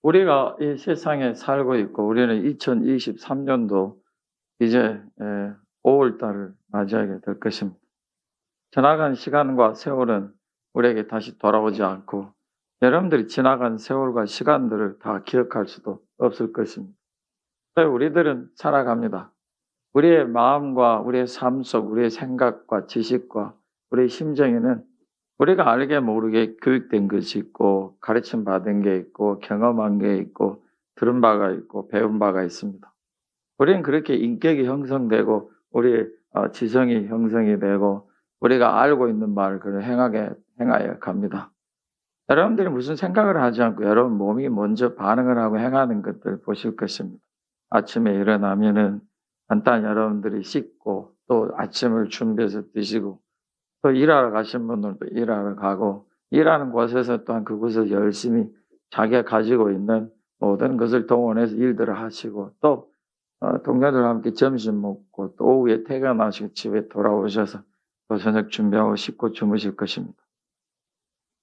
우리가 이 세상에 살고 있고 우리는 2023년도 이제 5월 달을 맞이하게 될 것입니다. 지나간 시간과 세월은 우리에게 다시 돌아오지 않고 여러분들이 지나간 세월과 시간들을 다 기억할 수도 없을 것입니다. 우리들은 살아갑니다. 우리의 마음과 우리의 삶 속 우리의 생각과 지식과 우리의 심정에는 우리가 알게 모르게 교육된 것이 있고 가르침 받은 게 있고 경험한 게 있고 들은 바가 있고 배운 바가 있습니다. 우리는 그렇게 인격이 형성되고 우리의 지성이 형성이 되고 우리가 알고 있는 말을 그걸 행하여 갑니다. 여러분들이 무슨 생각을 하지 않고 여러분 몸이 먼저 반응을 하고 행하는 것들 보실 것입니다. 아침에 일어나면은 간단히 여러분들이 씻고 또 아침을 준비해서 드시고 또 일하러 가신 분들도 일하러 가고 일하는 곳에서 또한 그곳에서 열심히 자기가 가지고 있는 모든 것을 동원해서 일들을 하시고 또 동료들과 함께 점심 먹고 또 오후에 퇴근하시고 집에 돌아오셔서 또 저녁 준비하고 씻고 주무실 것입니다.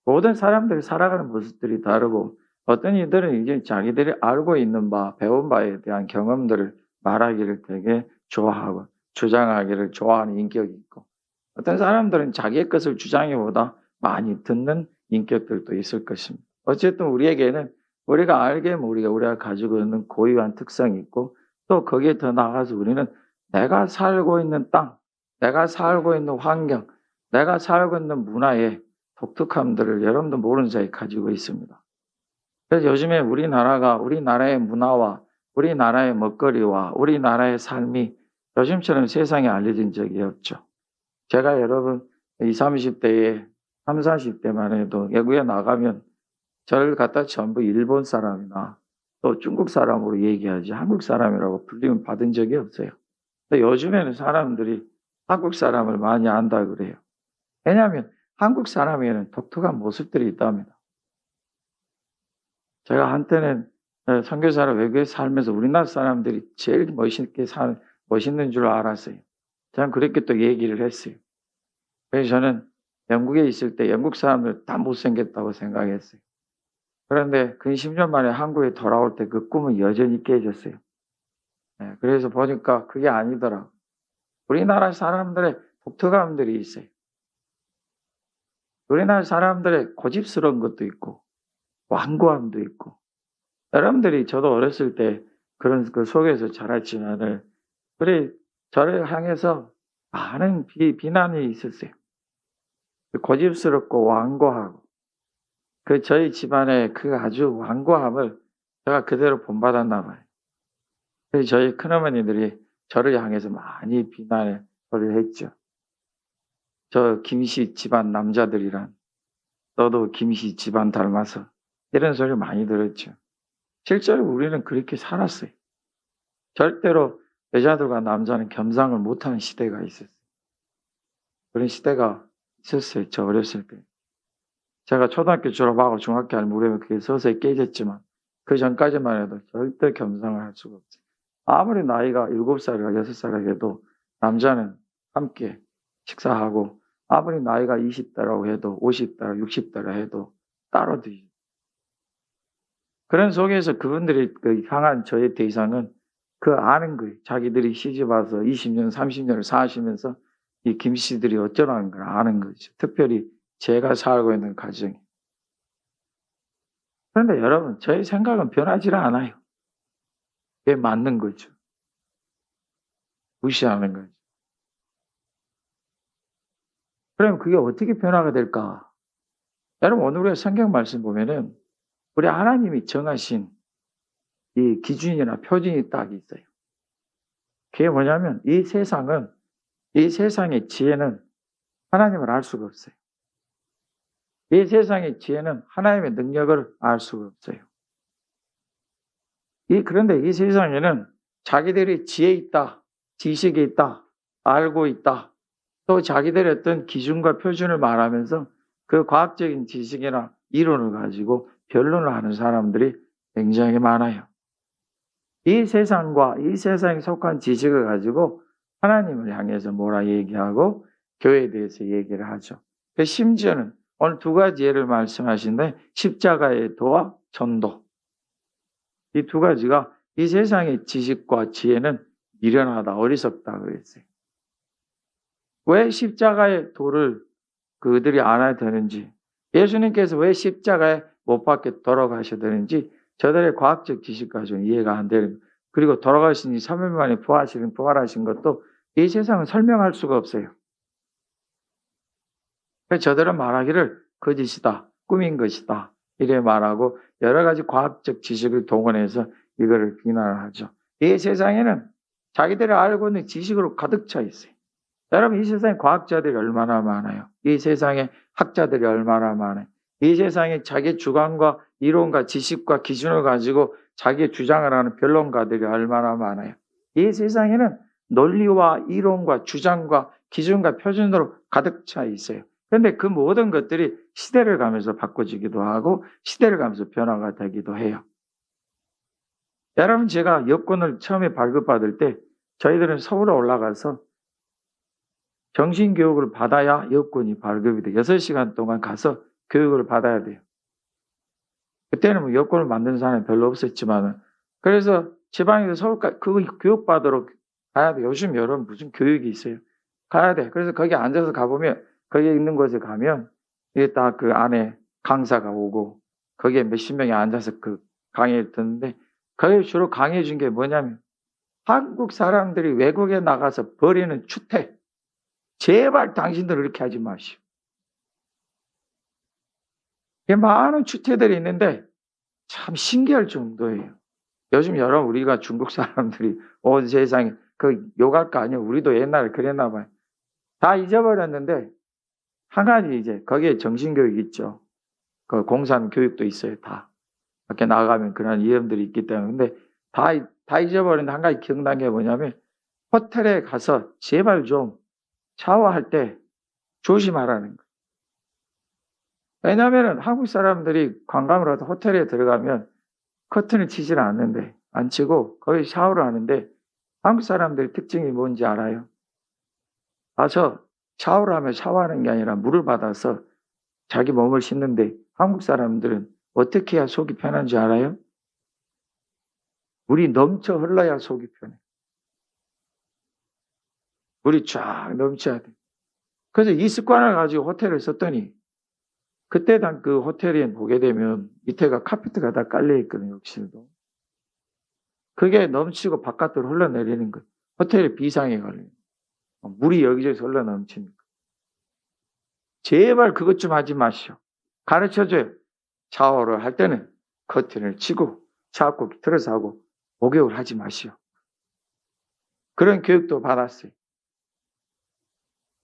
모든 사람들이 살아가는 모습들이 다르고 어떤 이들은 이제 자기들이 알고 있는 바, 배운 바에 대한 경험들을 말하기를 되게 좋아하고 주장하기를 좋아하는 인격이 있고 어떤 사람들은 자기의 것을 주장하기보다 많이 듣는 인격들도 있을 것입니다. 어쨌든 우리에게는 우리가 알게 모르게 우리가 가지고 있는 고유한 특성이 있고 또 거기에 더 나아가서 우리는 내가 살고 있는 땅, 내가 살고 있는 환경, 내가 살고 있는 문화의 독특함들을 여러분도 모르는 사이에 가지고 있습니다. 그래서 요즘에 우리나라의 문화와 우리나라의 먹거리와 우리나라의 삶이 요즘처럼 세상에 알려진 적이 없죠. 제가 여러분 20, 30대에 30, 40대만 해도 외국에 나가면 저를 갖다 전부 일본 사람이나 또 중국 사람으로 얘기하지 한국 사람이라고 불리면 받은 적이 없어요. 근데 요즘에는 사람들이 한국 사람을 많이 안다 그래요. 왜냐하면 한국 사람에는 독특한 모습들이 있답니다. 제가 한때는 선교사로 외국에 살면서 우리나라 사람들이 제일 멋있는 줄 알았어요. 저는 그렇게 또 얘기를 했어요. 그래서 저는 영국에 있을 때 영국 사람들 다 못생겼다고 생각했어요. 그런데 근 10년 만에 한국에 돌아올 때 그 꿈은 여전히 깨졌어요. 그래서 보니까 그게 아니더라고요. 우리나라 사람들의 독특함들이 있어요. 우리나라 사람들의 고집스러운 것도 있고 완고함도 있고 여러분들이 저도 어렸을 때 그런 그 속에서 자랐지만은 그래 저를 향해서 많은 비난이 있었어요. 고집스럽고 완고하고 그 저희 집안의 그 아주 완고함을 제가 그대로 본받았나 봐요. 그래서 저희 큰어머니들이 저를 향해서 많이 비난의 소리를 했죠. 저 김씨 집안 남자들이란 너도 김씨 집안 닮아서 이런 소리 많이 들었죠. 실제로 우리는 그렇게 살았어요. 절대로 여자들과 남자는 겸상을 못하는 시대가 있었어요. 그런 시대가 있었어요. 저 어렸을 때. 제가 초등학교 졸업하고 중학교 할 무렵에 그게 서서히 깨졌지만 그 전까지만 해도 절대 겸상을 할 수가 없어요. 아무리 나이가 7살이나 6살이라 해도 남자는 함께 식사하고 아무리 나이가 20대라고 해도 50대라 60대라 해도 따로 드시죠. 그런 속에서 그분들이 향한 저의 대상은 그 아는 거예요. 자기들이 시집와서 20년, 30년을 사시면서 이 김씨들이 어쩌라는 걸 아는 거죠. 특별히 제가 살고 있는 가정이. 그런데 여러분, 저의 생각은 변하지 않아요. 그게 맞는 거죠. 무시하는 거죠. 그럼 그게 어떻게 변화가 될까? 여러분, 오늘 우리가 성경 말씀 보면은 우리 하나님이 정하신 이 기준이나 표준이 딱 있어요. 그게 뭐냐면 이 세상의 지혜는 하나님을 알 수가 없어요. 이 세상의 지혜는 하나님의 능력을 알 수가 없어요. 그런데 이 세상에는 자기들이 지혜 있다, 지식이 있다, 알고 있다, 또 자기들의 어떤 기준과 표준을 말하면서 그 과학적인 지식이나 이론을 가지고 변론을 하는 사람들이 굉장히 많아요. 이 세상과 이 세상에 속한 지식을 가지고 하나님을 향해서 뭐라 얘기하고 교회에 대해서 얘기를 하죠. 심지어는 오늘 두 가지 예를 말씀하시는데 십자가의 도와 전도. 이 두 가지가 이 세상의 지식과 지혜는 미련하다, 어리석다 그랬어요. 왜 십자가의 도를 그들이 알아야 되는지, 예수님께서 왜 십자가에 못 박혀 돌아가셔야 되는지 저들의 과학적 지식 가지고는 이해가 안 되는, 그리고 돌아가신 지 3일 만에 부활하신 것도 이 세상은 설명할 수가 없어요. 저들은 말하기를 거짓이다, 꿈인 것이다 이래 말하고 여러 가지 과학적 지식을 동원해서 이거를 비난을 하죠. 이 세상에는 자기들이 알고 있는 지식으로 가득 차 있어요. 여러분, 이 세상에 과학자들이 얼마나 많아요. 이 세상에 학자들이 얼마나 많아요. 이 세상에 자기 주관과 이론과 지식과 기준을 가지고 자기의 주장을 하는 변론가들이 얼마나 많아요. 이 세상에는 논리와 이론과 주장과 기준과 표준으로 가득 차 있어요. 그런데 그 모든 것들이 시대를 가면서 바꿔지기도 하고 시대를 가면서 변화가 되기도 해요. 여러분, 제가 여권을 처음에 발급받을 때 저희들은 서울에 올라가서 정신교육을 받아야 여권이 발급이 돼요. 6시간 동안 가서 교육을 받아야 돼요. 그때는 뭐 여권을 만드는 사람이 별로 없었지만, 그래서 지방에서 서울까지 그거 교육받으러 가야 돼. 요즘 여러분 무슨 교육이 있어요. 가야 돼. 그래서 거기 앉아서 가보면, 거기 있는 곳에 가면 이게 딱 그 안에 강사가 오고 거기에 몇십 명이 앉아서 그 강의를 듣는데, 거기 주로 강의해 준 게 뭐냐면 한국 사람들이 외국에 나가서 벌이는 추태, 제발 당신들 이렇게 하지 마시오. 많은 추태들이 있는데 참 신기할 정도예요. 요즘 여러분, 우리가 중국 사람들이 온 세상에 그 욕할 거 아니에요. 우리도 옛날에 그랬나 봐요. 다 잊어버렸는데 한 가지, 이제 거기에 정신교육 있죠. 그 공산 교육도 있어요. 다 밖에 나가면 그런 위험들이 있기 때문에. 근데 다 잊어버렸는데 한 가지 기억난 게 뭐냐면, 호텔에 가서 제발 좀 샤워할 때 조심하라는 거예요. 왜냐하면 한국 사람들이 관광을 하다 호텔에 들어가면 커튼을 치지는 않는데, 안 치고 거기 샤워를 하는데, 한국 사람들의 특징이 뭔지 알아요? 가서 샤워를 하면 샤워하는 게 아니라 물을 받아서 자기 몸을 씻는데, 한국 사람들은 어떻게 해야 속이 편한지 알아요? 물이 넘쳐 흘러야 속이 편해. 물이 쫙 넘쳐야 돼. 그래서 이 습관을 가지고 호텔을 썼더니, 그때 당 그 호텔에 보게 되면 밑에가 카페트가 다 깔려 있거든요, 욕실도. 그게 넘치고 바깥으로 흘러내리는 거예요. 호텔에 비상이 걸려요. 물이 여기저기서 흘러 넘치니까. 제발 그것 좀 하지 마시오. 가르쳐줘요. 샤워를 할 때는 커튼을 치고 샤워기 틀어서 하고 목욕을 하지 마시오. 그런 교육도 받았어요.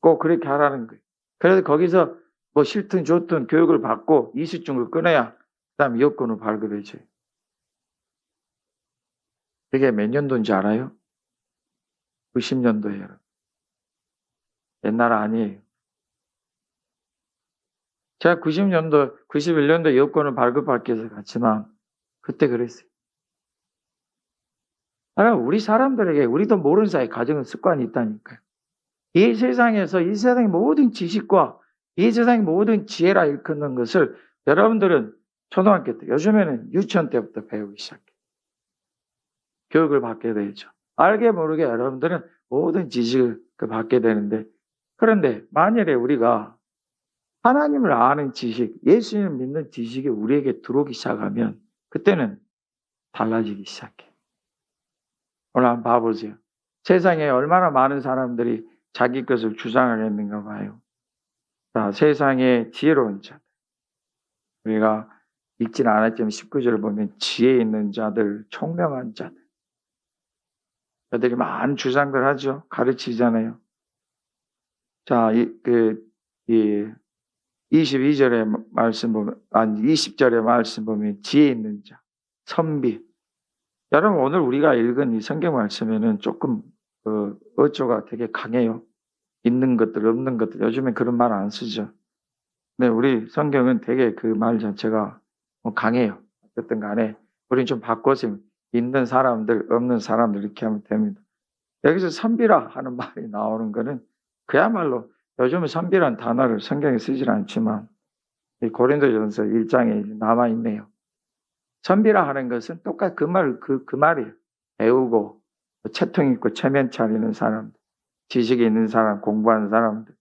꼭 그렇게 하라는 거예요. 그래서 거기서 뭐 싫든 좋든 교육을 받고 이수증을 끊어야 그다음에 여권을 발급해줘요. 이게 몇 년도인지 알아요? 90년도예요. 옛날 아니에요. 제가 90년도, 91년도 여권을 발급받기 위해서 갔지만 그때 그랬어요. 우리 사람들에게 우리도 모르는 사이에 가정은 습관이 있다니까요. 이 세상에서 이 세상의 모든 지식과 이 세상의 모든 지혜라 일컫는 것을 여러분들은 초등학교 때, 요즘에는 유치원 때부터 배우기 시작해요. 교육을 받게 되죠. 알게 모르게 여러분들은 모든 지식을 받게 되는데, 그런데 만일에 우리가 하나님을 아는 지식, 예수님을 믿는 지식이 우리에게 들어오기 시작하면 그때는 달라지기 시작해요. 오늘 한번 봐보세요. 세상에 얼마나 많은 사람들이 자기 것을 주장을 했는가 봐요. 자, 세상의 지혜로운 자들. 우리가 읽지는 않았지만 19절을 보면 지혜 있는 자들, 총명한 자들. 그들이 많은 주장들 하죠. 가르치잖아요. 자, 22절의 말씀 보면, 20절의 말씀 보면 지혜 있는 자, 선비. 여러분, 오늘 우리가 읽은 이 성경 말씀에는 조금 어조가 되게 강해요. 있는 것들, 없는 것들. 요즘에 그런 말 안 쓰죠. 근데 우리 성경은 되게 그 말 자체가 강해요. 어쨌든 간에 우리는 좀 바꿔서 있는 사람들, 없는 사람들 이렇게 하면 됩니다. 여기서 선비라 하는 말이 나오는 거는 그야말로 요즘은 선비란 단어를 성경에 쓰질 않지만 이 고린도전서 1장에 남아있네요. 선비라 하는 것은 똑같이 그 말이에요. 배우고, 채통 있고, 체면 차리는 사람들, 지식이 있는 사람, 공부하는 사람들,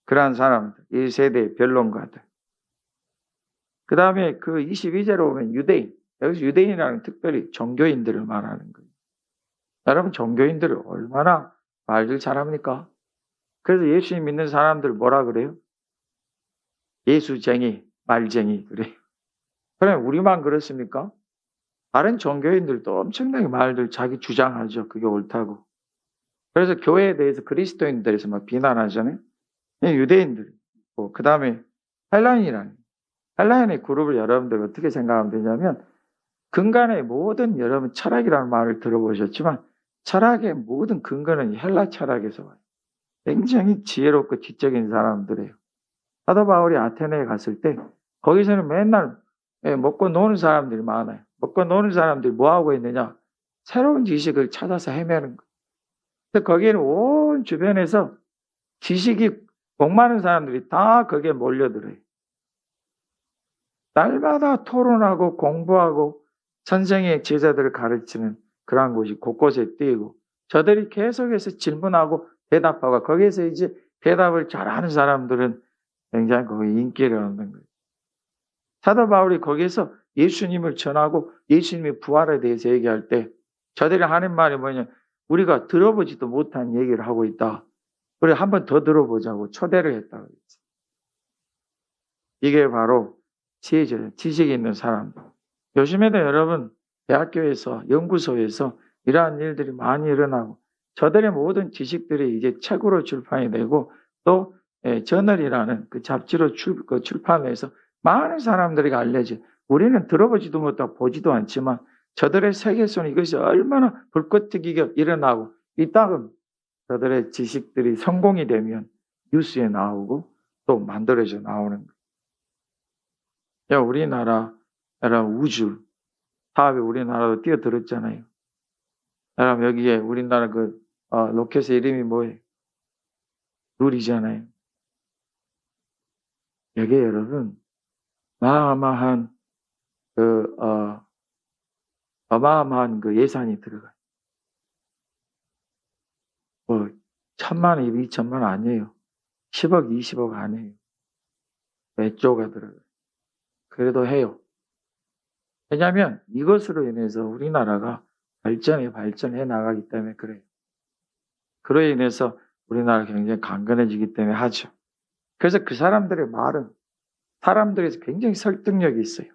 그러한 사람들, 1세대의 변론가들. 그 다음에 그 22절로 보면 유대인, 여기서 유대인이라는 특별히 종교인들을 말하는 거예요. 여러분, 종교인들을 얼마나 말들 잘합니까? 그래서 예수님 믿는 사람들 뭐라 그래요? 예수쟁이, 말쟁이, 그래요. 그럼 우리만 그렇습니까? 다른 종교인들도 엄청나게 말들 자기 주장하죠. 그게 옳다고. 그래서 교회에 대해서 그리스도인들에서 막 비난하잖아요. 유대인들. 그 다음에 헬라인의 그룹을 여러분들 어떻게 생각하면 되냐면, 근간의 모든 여러분 철학이라는 말을 들어보셨지만, 철학의 모든 근거는 헬라 철학에서 와요. 굉장히 지혜롭고 지적인 사람들이에요. 사도 바울이 아테네에 갔을 때 거기서는 맨날 먹고 노는 사람들이 많아요. 먹고 노는 사람들이 뭐 하고 있느냐? 새로운 지식을 찾아서 헤매는 거예요. 근데 거기에는 온 주변에서 지식이 목마른 사람들이 다 거기에 몰려들어요. 날마다 토론하고 공부하고 선생의 제자들을 가르치는 그러한 곳이 곳곳에 띄고, 저들이 계속해서 질문하고 대답하고, 거기에서 이제 대답을 잘하는 사람들은 굉장히 거기 인기를 얻는 거예요. 사도 바울이 거기에서 예수님을 전하고 예수님의 부활에 대해서 얘기할 때 저들이 하는 말이 뭐냐? 우리가 들어보지도 못한 얘기를 하고 있다. 우리 한 번 더 들어보자고 초대를 했다고 했어요. 이게 바로 지혜죠. 지식이 있는 사람들. 요즘에도 여러분 대학교에서 연구소에서 이러한 일들이 많이 일어나고, 저들의 모든 지식들이 이제 책으로 출판이 되고, 또 저널이라는 그 잡지로 출판해서 많은 사람들이 알려져. 우리는 들어보지도 못하고 보지도 않지만 저들의 세계에서는 이것이 얼마나 불꽃튀기게 일어나고, 이따금 저들의 지식들이 성공이 되면 뉴스에 나오고 또 만들어져 나오는 거예요. 우리나라 우주 사업에 우리나라도 뛰어들었잖아요. 여러분, 여기에 우리나라 로켓의 이름이 뭐예요? 룰이잖아요. 여기에 여러분 어마어마한 그 예산이 들어가요. 1,000만 원, 2,000만 원 아니에요. 10억, 20억 아니에요. 몇 조가 들어가요. 그래도 해요. 왜냐하면 이것으로 인해서 우리나라가 발전해 나가기 때문에 그래요. 그로 인해서 우리나라가 굉장히 강건해지기 때문에 하죠. 그래서 그 사람들의 말은 사람들에서 굉장히 설득력이 있어요.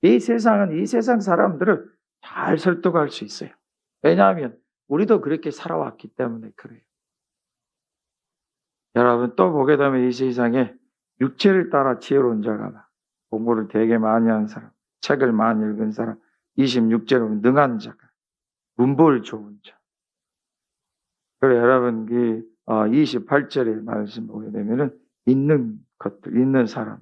이 세상 사람들을 잘 설득할 수 있어요. 왜냐하면 우리도 그렇게 살아왔기 때문에 그래요. 여러분, 또 보게 되면 이 세상에 육체를 따라 지혜로운 자가 많아. 공부를 되게 많이 한 사람, 책을 많이 읽은 사람, 26절은 능한 자가, 문벌 좋은 자. 그래, 여러분, 28절의 말씀 보게 되면은 있는 사람.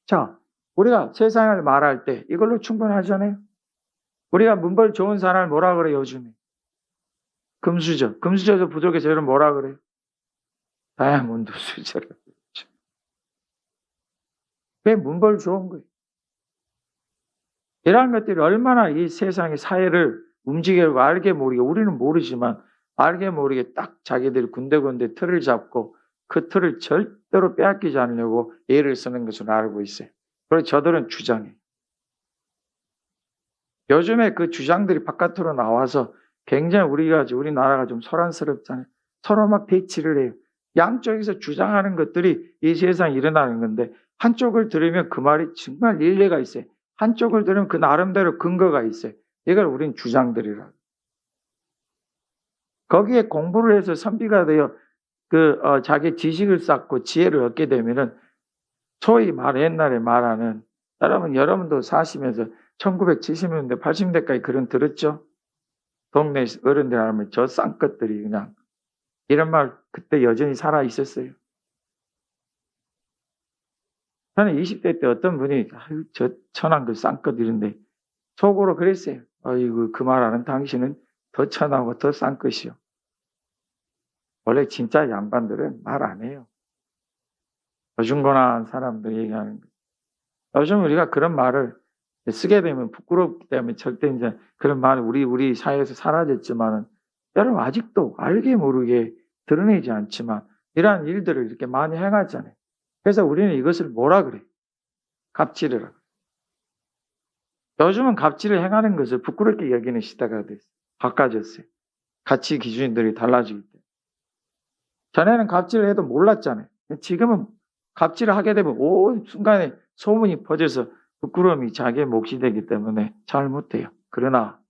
자, 우리가 세상을 말할 때 이걸로 충분하잖아요. 우리가 문벌 좋은 사람을 뭐라 그래요, 요즘에? 금수저 부족해서 여러분 뭐라 그래요? 다이아몬드 수저를. 왜 문벌 좋은 거예요? 이러한 것들이 얼마나 이 세상의 사회를 움직이고 알게 모르게, 우리는 모르지만 알게 모르게 딱 자기들이 군데군데 틀을 잡고 그 틀을 절대로 빼앗기지 않으려고 애를 쓰는 것을 알고 있어요. 그래서 저들은 주장해요. 요즘에 그 주장들이 바깥으로 나와서 굉장히 우리나라가 좀 소란스럽잖아요. 서로 막 대치를 해요. 양쪽에서 주장하는 것들이 이 세상에 일어나는 건데, 한쪽을 들으면 그 말이 정말 일리가 있어요. 한쪽을 들으면 그 나름대로 근거가 있어요. 이걸 우린 주장들이라. 거기에 공부를 해서 선비가 되어 자기 지식을 쌓고 지혜를 얻게 되면은, 소위 옛날에 말하는, 여러분도 사시면서 1970년대, 80년대까지 그런 들었죠? 동네 어른들 하면 저 쌍것들이 그냥, 이런 말 그때 여전히 살아 있었어요. 저는 20대 때 어떤 분이 저 천한 그 쌍것 이런데 속으로 그랬어요. 아이고, 그 말하는 당신은 더 천하고 더 쌍것이요. 원래 진짜 양반들은 말 안 해요. 어중간한 사람들 얘기하는 거예요. 요즘 우리가 그런 말을 쓰게 되면 부끄럽기 때문에 절대 이제 그런 말이 우리 사회에서 사라졌지만은 여러분 아직도 알게 모르게 드러내지 않지만 이러한 일들을 이렇게 많이 행하잖아요. 그래서 우리는 이것을 뭐라 그래? 갑질이라고. 요즘은 갑질을 행하는 것을 부끄럽게 여기는 시대가 됐어요. 바꿔졌어요. 가치 기준들이 달라지기 때문에. 전에는 갑질을 해도 몰랐잖아요. 지금은 갑질을 하게 되면 온 순간에 소문이 퍼져서 부끄러움이 자기의 몫이 되기 때문에 잘 못해요. 그러나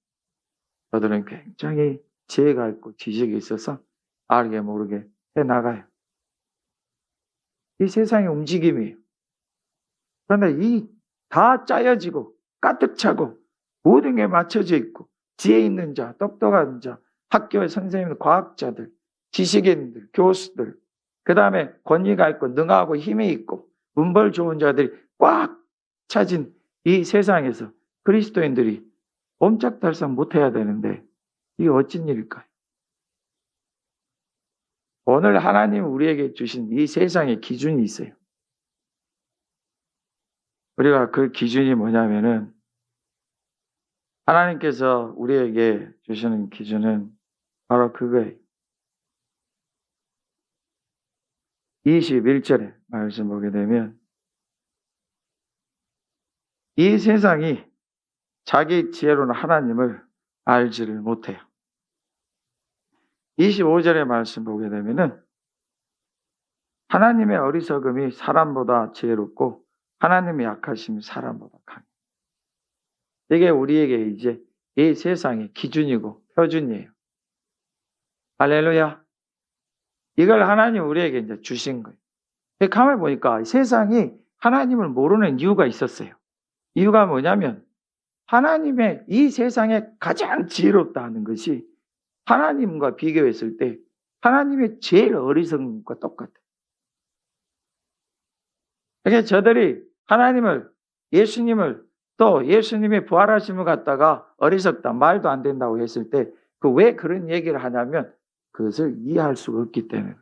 저들은 굉장히 지혜가 있고 지식이 있어서 알게 모르게 해나가요. 이 세상의 움직임이에요. 그런데 이 다 짜여지고 가득 차고 모든 게 맞춰져 있고 지혜 있는 자, 똑똑한 자, 학교의 선생님, 과학자들, 지식인들, 교수들, 그 다음에 권위가 있고 능하고 힘이 있고 문벌 좋은 자들이 꽉 차진 이 세상에서 그리스도인들이 옴짝달싹 못해야 되는데 이게 어쩐 일일까요? 오늘 하나님 우리에게 주신 이 세상의 기준이 있어요. 우리가 그 기준이 뭐냐면은 하나님께서 우리에게 주시는 기준은 바로 그거예요. 21절에 말씀 보게 되면 이 세상이 자기 지혜로는 하나님을 알지를 못해요. 25절의 말씀 보게 되면은 하나님의 어리석음이 사람보다 지혜롭고 하나님의 약하심이 사람보다 강해요. 이게 우리에게 이제 이 세상의 기준이고 표준이에요. 할렐루야. 이걸 하나님 우리에게 이제 주신 거예요. 가만히 보니까 세상이 하나님을 모르는 이유가 있었어요. 이유가 뭐냐면 하나님의 이 세상에 가장 지혜롭다 하는 것이 하나님과 비교했을 때 하나님의 제일 어리석은 것과 똑같아요. 그러니까 저들이 하나님을, 예수님을 또 예수님의 부활하심을 갖다가 어리석다, 말도 안 된다고 했을 때 그 왜 그런 얘기를 하냐면 그것을 이해할 수가 없기 때문에.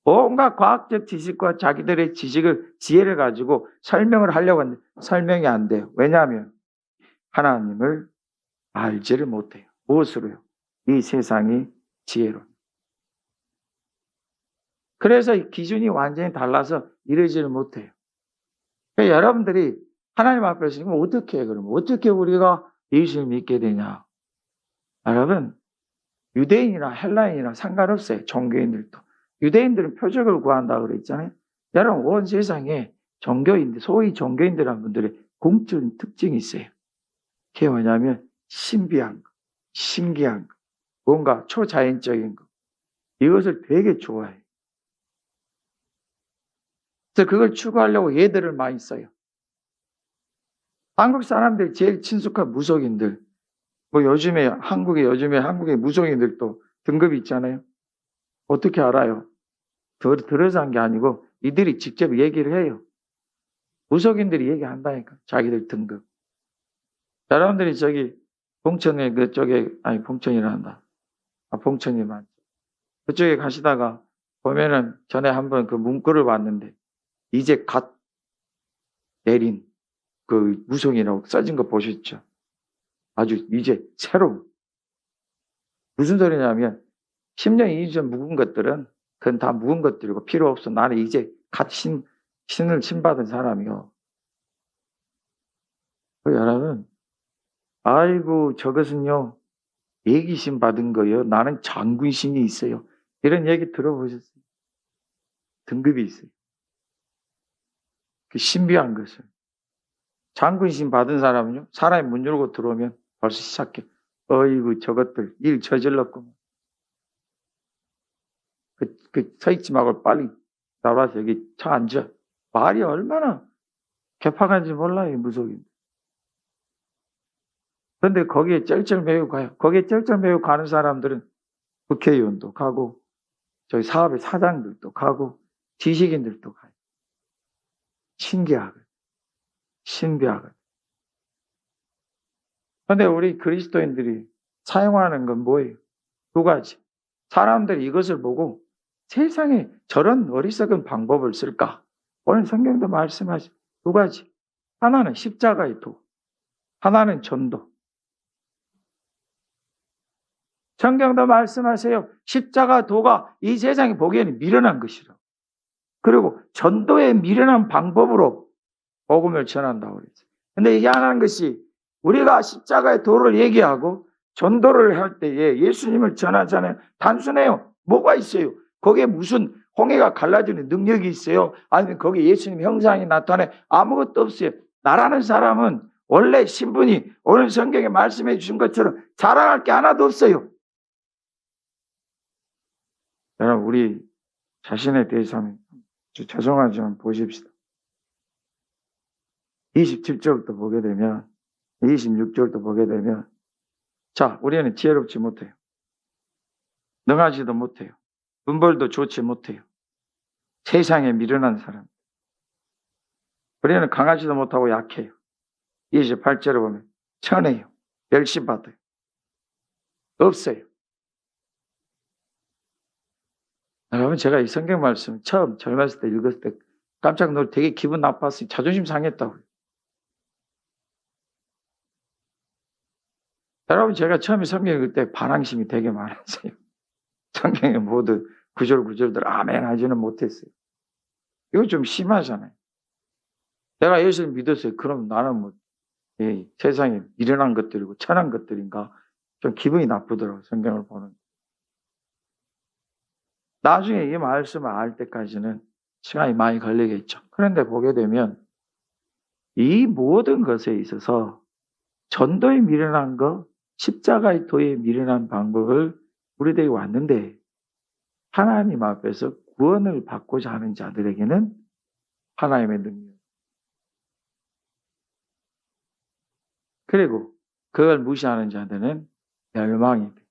온갖 과학적 지식과 자기들의 지식을, 지혜를 가지고 설명을 하려고 하는데 설명이 안 돼요. 왜냐하면 하나님을 알지를 못해요. 무엇으로요? 이 세상이 지혜로. 그래서 이 기준이 완전히 달라서 이러지를 못해요. 그러니까 여러분들이 하나님 앞에서 그럼 어떻게 해? 그러면 어떻게 우리가 예수를 믿게 되냐? 여러분, 유대인이나 헬라인이나 상관없어요. 종교인들도. 유대인들은 표적을 구한다고 그랬잖아요. 여러분, 온 세상에 종교인들, 소위 종교인들이라는 분들의 공적인 특징이 있어요. 그게 뭐냐면 신비한 거, 신기한 거, 뭔가 초자연적인 거. 이것을 되게 좋아해요. 그래서 그걸 추구하려고 얘들을 많이 써요. 한국 사람들 제일 친숙한 무속인들, 뭐 한국의 무속인들도 등급이 있잖아요. 어떻게 알아요? 들어서 한 게 아니고 이들이 직접 얘기를 해요. 무속인들이 얘기한다니까. 자기들 등급. 여러분들이 저기 봉천에 그쪽에 봉천이란다. 봉천이 맞죠. 그쪽에 가시다가 보면은 전에 한번 그 문구를 봤는데 이제 갓 내린 그 무속이라고 써진 거 보셨죠? 아주 이제 새로운. 무슨 소리냐면 10년 이전 묵은 것들은 그건 다 묵은 것들이고 필요 없어. 나는 이제 갓 신을 신받은 사람이요. 여러분, 아이고 저것은요 예기신 받은 거예요. 나는 장군신이 있어요. 이런 얘기 들어보셨어요? 등급이 있어요. 그 신비한 것을. 장군신 받은 사람은요, 사람이 문 열고 들어오면 벌써 시작해. 어이구 저것들 일 저질렀구만. 서 있지 말고 빨리 나와서 여기 차 앉아. 말이 얼마나 개파간지 몰라요, 무속인. 그런데 거기에 쩔쩔매고 가요. 거기에 쩔쩔매고 가는 사람들은 국회의원도 가고, 저희 사업의 사장들도 가고, 지식인들도 가요. 신기하고, 신비하고. 그런데 우리 그리스도인들이 사용하는 건 뭐예요? 두 가지. 사람들이 이것을 보고 세상에 저런 어리석은 방법을 쓸까? 오늘 성경도 말씀하신 두 가지. 하나는 십자가의 도. 하나는 전도. 성경도 말씀하세요. 십자가 도가 이 세상이 보기에는 미련한 것이라. 그리고 전도의 미련한 방법으로 복음을 전한다고 그랬어요. 근데 이게 하나는 것이 우리가 십자가의 도를 얘기하고 전도를 할 때에 예수님을 전하자는 단순해요. 뭐가 있어요? 거기에 무슨 홍해가 갈라지는 능력이 있어요? 아니면 거기에 예수님 형상이 나타내? 아무것도 없어요. 나라는 사람은 원래 신분이 오늘 성경에 말씀해 주신 것처럼 자랑할 게 하나도 없어요. 여러분, 우리 자신에 대해서 하면 죄송하지만 보십시다. 27절부터 보게 되면, 26절부터 보게 되면, 자, 우리는 지혜롭지 못해요. 능하지도 못해요. 문벌도 좋지 못해요. 세상에 미련한 사람. 우리는 강하지도 못하고 약해요. 28절에 보면 천해요. 멸시받아요. 없어요. 여러분, 제가 이 성경 말씀 처음 젊었을 때 읽었을 때 깜짝 놀라 되게 기분 나빴어요. 자존심 상했다고요. 여러분, 제가 처음에 성경 읽을 때 반항심이 되게 많았어요. 성경의 모든 구절구절들 아멘 하지는 못했어요. 이거 좀 심하잖아요. 내가 예수를 믿었어요. 그럼 나는 뭐 세상에 미련한 것들이고 천한 것들인가 좀 기분이 나쁘더라고요. 성경을 보는. 나중에 이 말씀을 알 때까지는 시간이 많이 걸리겠죠. 그런데 보게 되면 이 모든 것에 있어서 전도에 미련한 것, 십자가의 도에 미련한 방법을 우리들이 왔는데 하나님 앞에서 구원을 받고자 하는 자들에게는 하나님의 능력. 그리고 그걸 무시하는 자들은 멸망이 돼.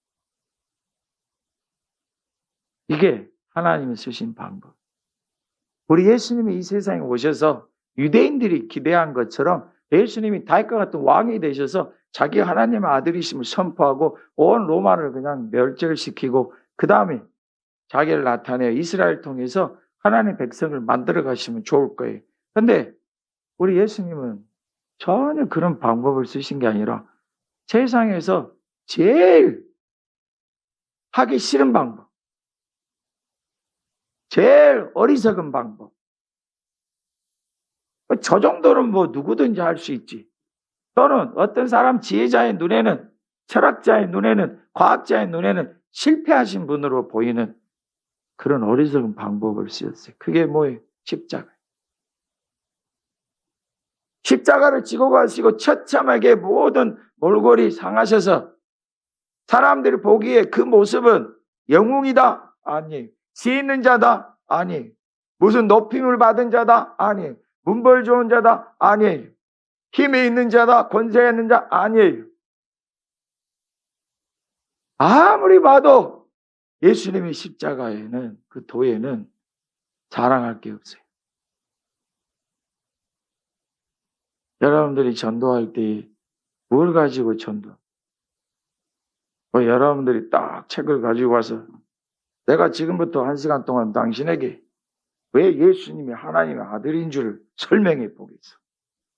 이게 하나님이 쓰신 방법. 우리 예수님이 이 세상에 오셔서 유대인들이 기대한 것처럼 예수님이 다윗과 같은 왕이 되셔서 자기 하나님의 아들이심을 선포하고 온 로마를 그냥 멸절시키고 그 다음에 자기를 나타내어 이스라엘을 통해서 하나님의 백성을 만들어 가시면 좋을 거예요. 그런데 우리 예수님은 전혀 그런 방법을 쓰신 게 아니라 세상에서 제일 하기 싫은 방법, 제일 어리석은 방법. 저 정도는 뭐 누구든지 할 수 있지. 또는 어떤 사람 지혜자의 눈에는, 철학자의 눈에는, 과학자의 눈에는 실패하신 분으로 보이는 그런 어리석은 방법을 쓰였어요. 그게 뭐예요? 십자가. 십자가를 지고 가시고 처참하게 모든 몰골이 상하셔서 사람들이 보기에 그 모습은 영웅이다? 아니. 지혜 있는 자다? 아니. 무슨 높임을 받은 자다? 아니. 문벌 좋은 자다? 아니에요. 힘이 있는 자다? 권세가 있는 자? 아니에요. 아무리 봐도 예수님의 십자가에는, 그 도에는 자랑할 게 없어요. 여러분들이 전도할 때 뭘 가지고 전도? 여러분들이 딱 책을 가지고 와서 내가 지금부터 1시간 동안 당신에게 왜 예수님이 하나님의 아들인 줄을 설명해 보겠어.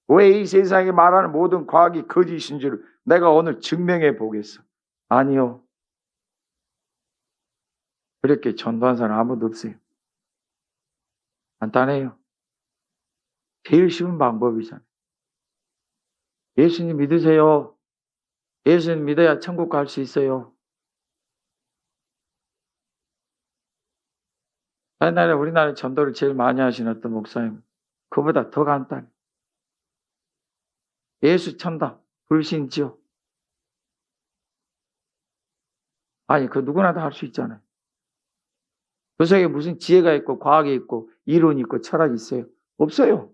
왜 이 세상에 말하는 모든 과학이 거짓인 줄을 내가 오늘 증명해 보겠어. 아니요. 그렇게 전도한 사람 아무도 없어요. 간단해요. 제일 쉬운 방법이잖아요. 예수님 믿으세요. 예수님 믿어야 천국 갈 수 있어요. 옛날에 우리나라 전도를 제일 많이 하신 어떤 목사님, 그보다 더 간단해. 예수 천당, 불신지요. 아니, 그 누구나 다 할 수 있잖아요. 그 속에 무슨 지혜가 있고, 과학이 있고, 이론이 있고, 철학이 있어요? 없어요.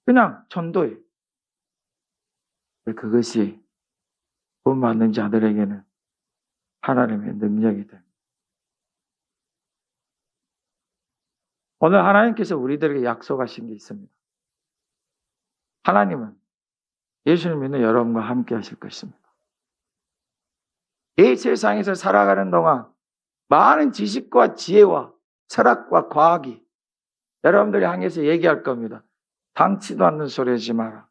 그냥 전도예요. 그것이 돈 받는 자들에게는 하나님의 능력이 됩니다. 오늘 하나님께서 우리들에게 약속하신 게 있습니다. 하나님은 예수를 믿는 여러분과 함께 하실 것입니다. 이 세상에서 살아가는 동안 많은 지식과 지혜와 철학과 과학이 여러분들이 향해서 얘기할 겁니다. 당치도 않는 소리 하지 마라.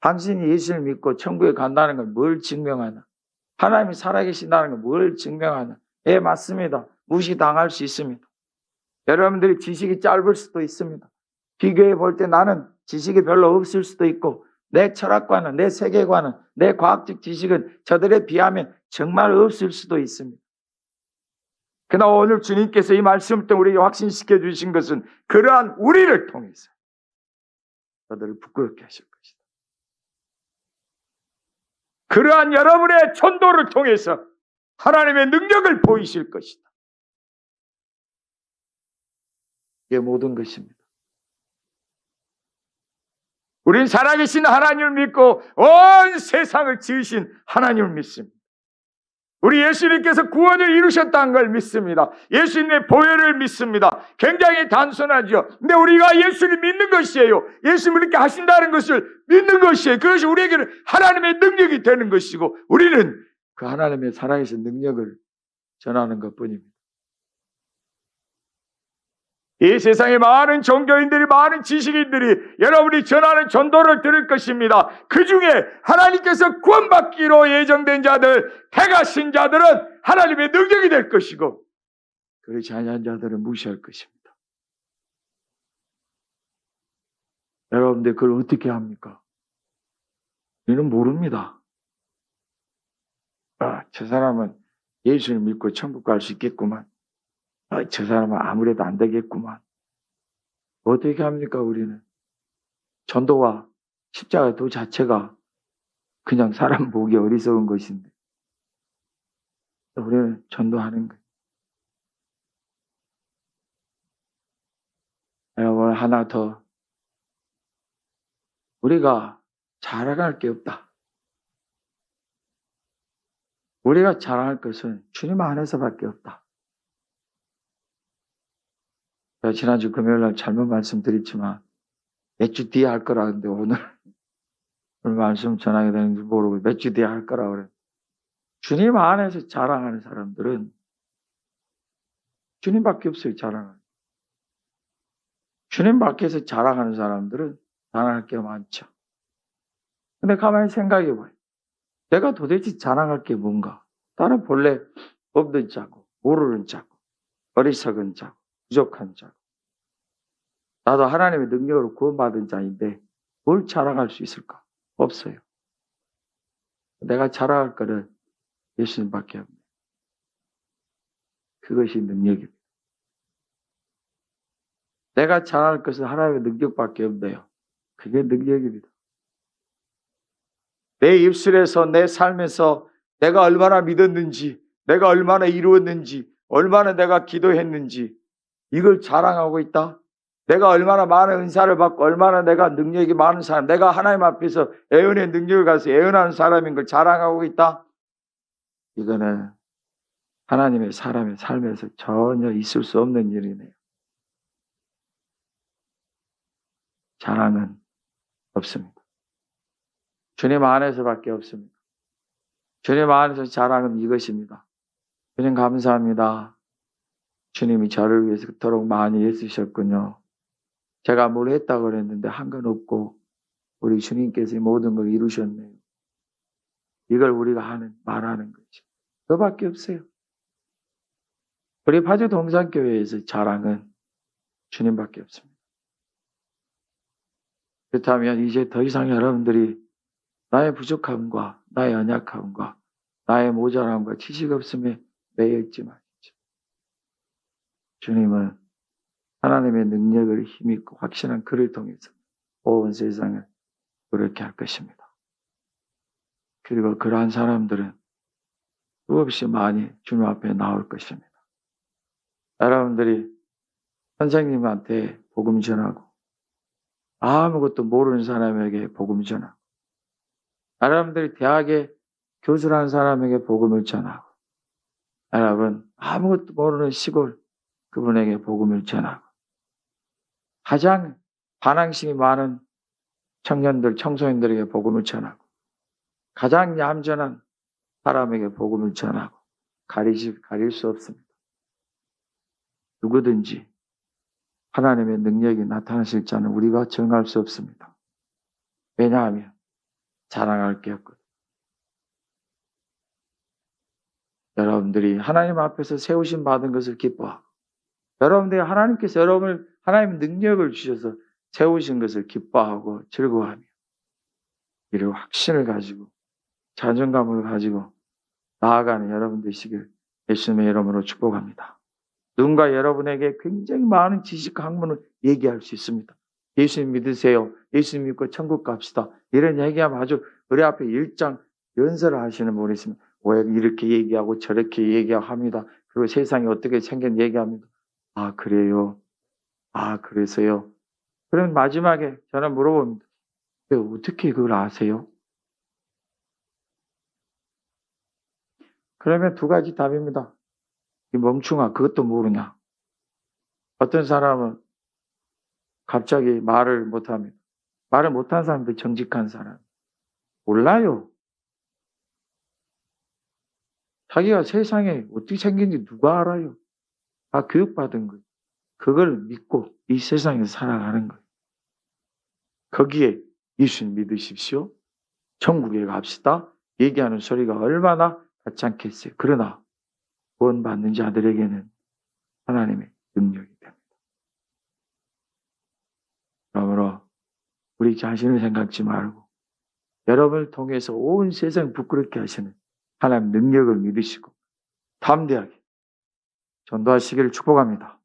당신이 예수를 믿고 천국에 간다는 걸 뭘 증명하나? 하나님이 살아계신다는 걸 뭘 증명하나? 예, 맞습니다. 무시당할 수 있습니다. 여러분들이 지식이 짧을 수도 있습니다. 비교해 볼 때 나는 지식이 별로 없을 수도 있고 내 철학과는, 내 세계관은, 내 과학적 지식은 저들에 비하면 정말 없을 수도 있습니다. 그러나 오늘 주님께서 이 말씀을 통해 우리에게 확신시켜 주신 것은 그러한 우리를 통해서 저들을 부끄럽게 하실 것이다. 그러한 여러분의 전도를 통해서 하나님의 능력을 보이실 것이다. 이게 모든 것입니다. 우린 살아계신 하나님을 믿고 온 세상을 지으신 하나님을 믿습니다. 우리 예수님께서 구원을 이루셨다는 걸 믿습니다. 예수님의 보혈을 믿습니다. 굉장히 단순하죠. 근데 우리가 예수를 믿는 것이에요. 예수님을 이렇게 하신다는 것을 믿는 것이에요. 그것이 우리에게는 하나님의 능력이 되는 것이고 우리는 그 하나님의 살아계신 능력을 전하는 것뿐입니다. 이 세상에 많은 종교인들이, 많은 지식인들이 여러분이 전하는 전도를 들을 것입니다. 그 중에 하나님께서 구원받기로 예정된 자들, 택하신 자들은 하나님의 능력이 될 것이고 그렇지 아니한 자들은 무시할 것입니다. 여러분들 그걸 어떻게 합니까? 우리는 모릅니다. 저 사람은 예수를 믿고 천국 갈 수 있겠구만. 저 사람은 아무래도 안 되겠구만. 어떻게 합니까, 우리는? 전도와 십자가 도 자체가 그냥 사람 보기 어리석은 것인데. 우리는 전도하는 거예요. 여러분, 하나 더. 우리가 자랑할 게 없다. 우리가 자랑할 것은 주님 안에서밖에 없다. 제가 지난주 금요일날 잘못 말씀드렸지만 몇 주 뒤에 할 거라 하는데 오늘 말씀 전하게 되는지 모르고 몇 주 뒤에 할 거라 그래요. 주님 안에서 자랑하는 사람들은 주님밖에 없어요. 자랑하는. 주님 밖에서 자랑하는 사람들은 자랑할 게 많죠. 근데 가만히 생각해 봐요. 내가 도대체 자랑할 게 뭔가? 나는 본래 없는 자고 모르는 자고 어리석은 자고 부족한 자고 나도 하나님의 능력으로 구원받은 자인데 뭘 자랑할 수 있을까? 없어요. 내가 자랑할 거는 예수님밖에 없네요. 그것이 능력입니다. 내가 자랑할 것은 하나님의 능력밖에 없네요. 그게 능력입니다. 내 입술에서 내 삶에서 내가 얼마나 믿었는지, 내가 얼마나 이루었는지, 얼마나 내가 기도했는지 이걸 자랑하고 있다. 내가 얼마나 많은 은사를 받고 얼마나 내가 능력이 많은 사람, 내가 하나님 앞에서 애언의 능력을 가서 애언하는 사람인 걸 자랑하고 있다. 이거는 하나님의 사람의 삶에서 전혀 있을 수 없는 일이네요. 자랑은 없습니다. 주님 안에서밖에 없습니다. 주님 안에서 자랑은 이것입니다. 주님 감사합니다. 주님이 저를 위해서 그토록 많이 애쓰셨군요. 제가 뭘 했다고 그랬는데 한 건 없고 우리 주님께서 모든 걸 이루셨네요. 이걸 우리가 말하는 거죠. 그거밖에 없어요. 우리 파주 동산교회에서 자랑은 주님밖에 없습니다. 그렇다면 이제 더 이상 여러분들이 나의 부족함과 나의 연약함과 나의 모자람과 지식 없음에 매여 있지 마십시오. 주님은 하나님의 능력을 힘있고 확신한 그를 통해서 온 세상을 그렇게 할 것입니다. 그리고 그러한 사람들은 수없이 많이 주님 앞에 나올 것입니다. 여러분들이 선생님한테 복음 전하고 아무것도 모르는 사람에게 복음 전하고 여러분들이 대학에 교수라는 사람에게 복음을 전하고 여러분 아무것도 모르는 시골 그분에게 복음을 전하고 가장 반항심이 많은 청년들, 청소년들에게 복음을 전하고 가장 얌전한 사람에게 복음을 전하고 가릴 수 없습니다. 누구든지 하나님의 능력이 나타나실 자는 우리가 정할 수 없습니다. 왜냐하면 자랑할 게 없거든. 여러분들이 하나님 앞에서 세우심 받은 것을 기뻐하고 여러분들이 하나님께서 여러분을 하나님 능력을 주셔서 세우신 것을 기뻐하고 즐거워하며 이를 확신을 가지고 자존감을 가지고 나아가는 여러분 되시길 예수님의 이름으로 축복합니다. 누군가 여러분에게 굉장히 많은 지식과 학문을 얘기할 수 있습니다. 예수님 믿으세요. 예수님 믿고 천국 갑시다. 이런 얘기하면 아주 우리 앞에 일장 연설을 하시는 분이 있으면 왜 이렇게 얘기하고 저렇게 얘기하고 합니다. 그리고 세상이 어떻게 생겼는지 얘기합니다. 아 그래요? 아 그래서요? 그럼 마지막에 저는 물어봅니다. 왜 어떻게 그걸 아세요? 그러면 두 가지 답입니다. 이 멍충아 그것도 모르냐? 어떤 사람은 갑자기 말을 못합니다. 말을 못한 사람도 정직한 사람. 몰라요. 자기가 세상에 어떻게 생긴지 누가 알아요? 다 교육받은 거예요. 그걸 믿고 이 세상에서 살아가는 거예요. 거기에 예수님 믿으십시오. 천국에 갑시다. 얘기하는 소리가 얼마나 가찮겠어요. 그러나 구원받는 자들에게는 하나님의 능력이 됩니다. 그러므로 우리 자신을 생각지 말고 여러분을 통해서 온 세상 부끄럽게 하시는 하나님 능력을 믿으시고 담대하게 전도하시기를 축복합니다.